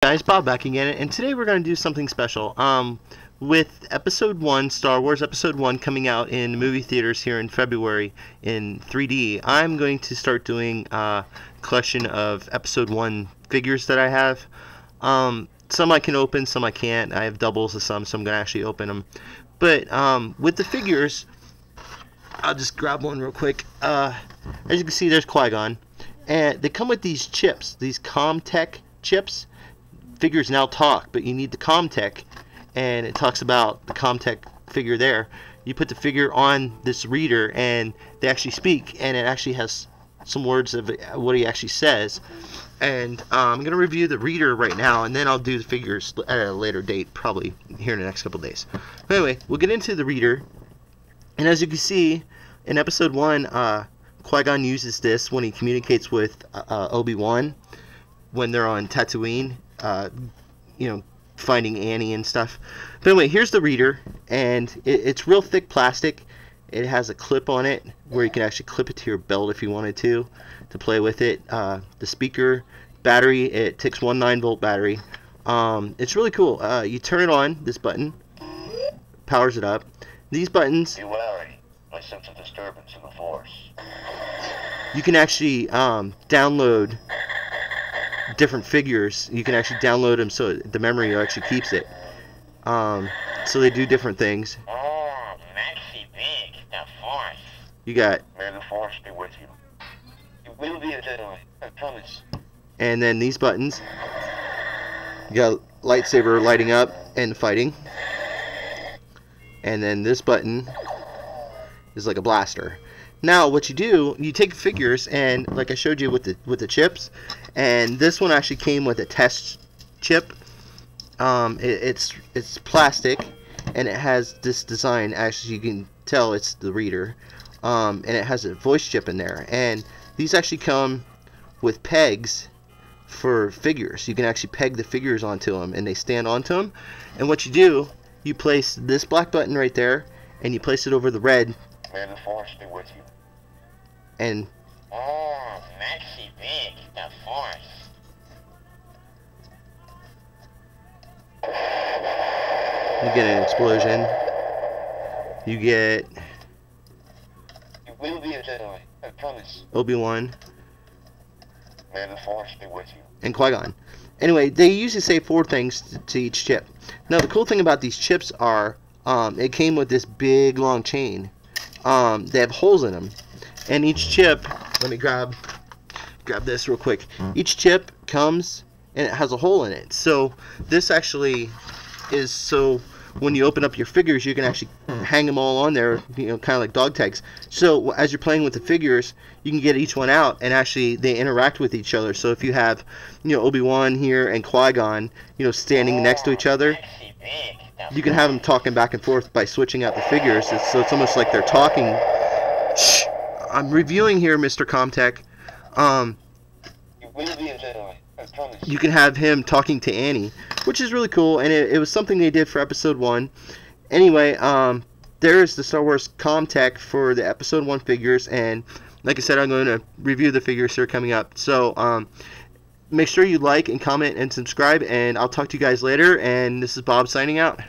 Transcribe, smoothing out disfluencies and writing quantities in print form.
Guys, Bob back again, and today we're going to do something special. With Episode 1, Star Wars Episode 1 coming out in movie theaters here in February in 3D, I'm going to start doing a collection of Episode 1 figures that I have. Some I can open, some I can't. I have doubles of some, so I'm going to actually open them. But with the figures, I'll just grab one real quick. As you can see, there's Qui-Gon. And they come with these chips, these CommTech chips. Figures now talk, but you need the CommTech, and it talks about the CommTech figure there. You put the figure on this reader, and they actually speak, and it actually has some words of what he actually says. And I'm going to review the reader right now, and then I'll do the figures at a later date, probably here in the next couple days. But anyway, we'll get into the reader, and as you can see, in Episode 1, Qui-Gon uses this when he communicates with Obi-Wan when they're on Tatooine. Finding Annie and stuff. But anyway, here's the reader, and it's real thick plastic. It has a clip on it where you can actually clip it to your belt if you wanted to play with it. The speaker, battery, it takes one 9-volt battery. It's really cool. You turn it on, this button powers it up. These buttons, Be wary. I sense a disturbance in the force. you can actually download different figures. You can actually download them so the memory actually keeps it. So they do different things. Oh, maxi big, the force. You got, May the force be with you. You will be a Jedi, I promise. and then these buttons. You got lightsaber lighting up and fighting. And then this button is like a blaster. Now what you do, you take figures, and like I showed you with the chips, and this one actually came with a test chip. It's plastic, and it has this design. As you can tell, it's the reader, and it has a voice chip in there. And these actually come with pegs for figures. You can actually peg the figures onto them, and they stand onto them. And what you do, you place this black button right there, and you place it over the red. May the force be with you. And oh, maxi big, the force. you get an explosion. You get You will be a Jedi, I promise. Obi-Wan May the force be with you. and Qui-Gon. Anyway, they usually say 4 things to each chip. Now the cool thing about these chips are it came with this big long chain. They have holes in them, and each chip, let me grab this real quick. Each chip comes and it has a hole in it. So this actually is so when you open up your figures, you can actually hang them all on there, kind of like dog tags. So as you're playing with the figures, you can get each one out, and actually they interact with each other. So if you have, Obi-Wan here and Qui-Gon, standing next to each other, Maxi big, the you can have them talking back and forth by switching out the figures. So it's almost like they're talking. Shh, I'm reviewing here, Mr. CommTech. You will be a Jedi, I promise. You can have him talking to Annie, which is really cool, and it was something they did for Episode 1. Anyway, there's the Star Wars CommTech for the Episode 1 figures, and like I said, I'm going to review the figures here coming up. So make sure you like and comment and subscribe, and I'll talk to you guys later, and this is Bob signing out.